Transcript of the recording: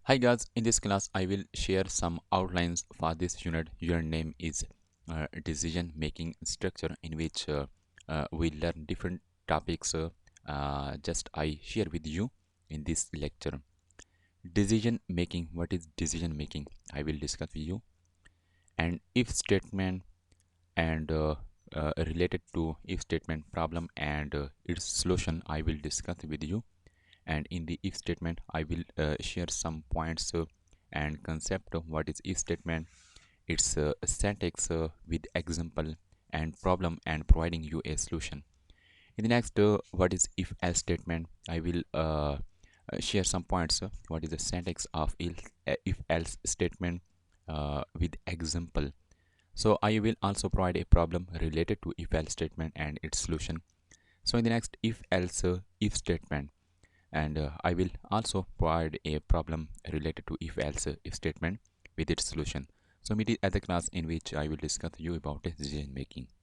Hi guys, in this class I will share some outlines for this unit. Your name is decision making structure in which we learn different topics. Just I share with you in this lecture. Decision making. What is decision making? I will discuss with you. And if statement and related to if statement problem and its solution I will discuss with you. And in the if statement I will share some points and concept of what is if statement, its syntax with example and problem and providing you a solution. In the next what is if else statement I will share some points what is the syntax of if else statement with example. So I will also provide a problem related to if else statement and its solution. So in the next if else if statement, and I will also provide a problem related to if else if statement with its solution. So meet it at the class in which I will discuss you about decision making.